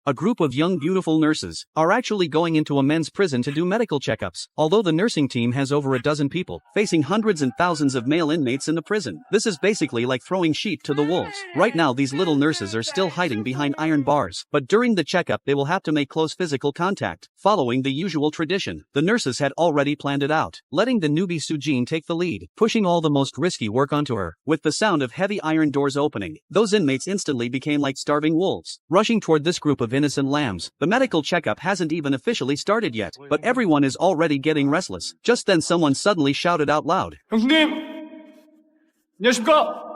A group of young beautiful nurses are actually going into a men's prison to do medical checkups. Although the nursing team has over a dozen people, facing hundreds and thousands of male inmates in the prison. This is basically like throwing sheep to the wolves. Right now these little nurses are still hiding behind iron bars, but during the checkup they will have to make close physical contact. Following the usual tradition, the nurses had already planned it out, letting the newbie Sujin take the lead, pushing all the most risky work onto her. With the sound of heavy iron doors opening, those inmates instantly became like starving wolves, rushing toward this group of innocent lambs. The medical checkup hasn't even officially started yet, but everyone is already getting restless. Just then someone suddenly shouted out loud, 형수님! 안녕하십니까?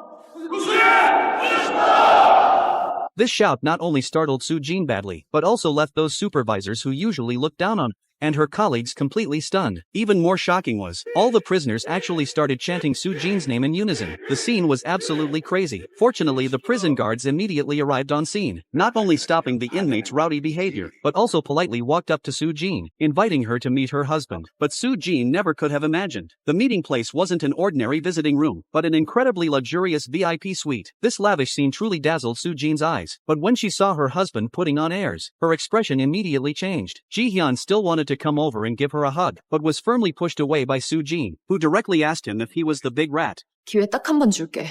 This shout not only startled Sujin badly, but also left those supervisors who usually look down on and her colleagues completely stunned. Even more shocking was, all the prisoners actually started chanting Sujin's name in unison. The scene was absolutely crazy. Fortunately, the prison guards immediately arrived on scene, not only stopping the inmates' rowdy behavior, but also politely walked up to Sujin, inviting her to meet her husband. But Sujin never could have imagined. The meeting place wasn't an ordinary visiting room, but an incredibly luxurious VIP suite. This lavish scene truly dazzled Sujin's eyes, but when she saw her husband putting on airs, her expression immediately changed. Ji-hyun still wanted to come over and give her a hug, but was firmly pushed away by Sujin, who directly asked him if he was the big rat. 기회 딱 한 번 줄게.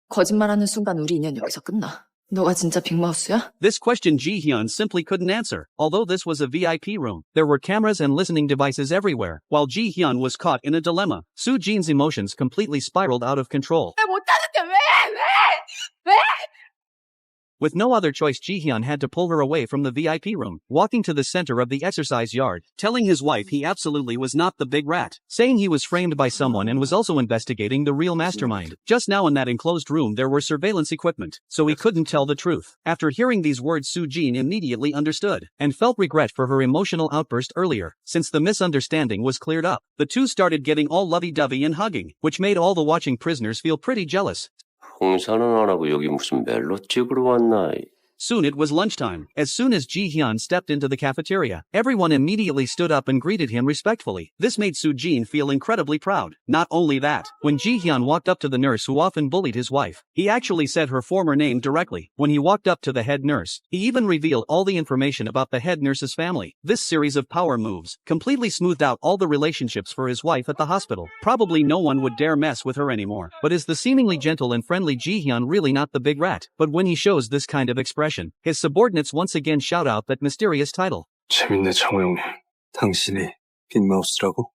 거짓말하는 순간 우리 인연 여기서 끝나. 너가 진짜 빅마우스야? This question Ji-hyun simply couldn't answer. Although this was a VIP room, there were cameras and listening devices everywhere. While Ji-hyun was caught in a dilemma, Sujin's emotions completely spiraled out of control. 못하는데 왜? With no other choice, Ji-hyun had to pull her away from the VIP room, walking to the center of the exercise yard, telling his wife he absolutely was not the big rat, saying he was framed by someone and was also investigating the real mastermind. Just now in that enclosed room there were surveillance equipment, so he couldn't tell the truth. After hearing these words, Sujin immediately understood, and felt regret for her emotional outburst earlier. Since the misunderstanding was cleared up, the two started getting all lovey-dovey and hugging, which made all the watching prisoners feel pretty jealous. 홍사는 안 하고 여기 무슨 멜로 찍으러 왔나? Soon it was lunchtime. As soon as Ji-hyun stepped into the cafeteria, everyone immediately stood up and greeted him respectfully. This made Sujin feel incredibly proud. Not only that, when Ji-hyun walked up to the nurse who often bullied his wife, he actually said her former name directly. When he walked up to the head nurse, he even revealed all the information about the head nurse's family. This series of power moves completely smoothed out all the relationships for his wife at the hospital. Probably no one would dare mess with her anymore. But is the seemingly gentle and friendly Ji-hyun really not the big rat? But when he shows this kind of expression, his subordinates once again shout out that mysterious title. 재밌네, 정호 형님. 당신이 빅마우스라고?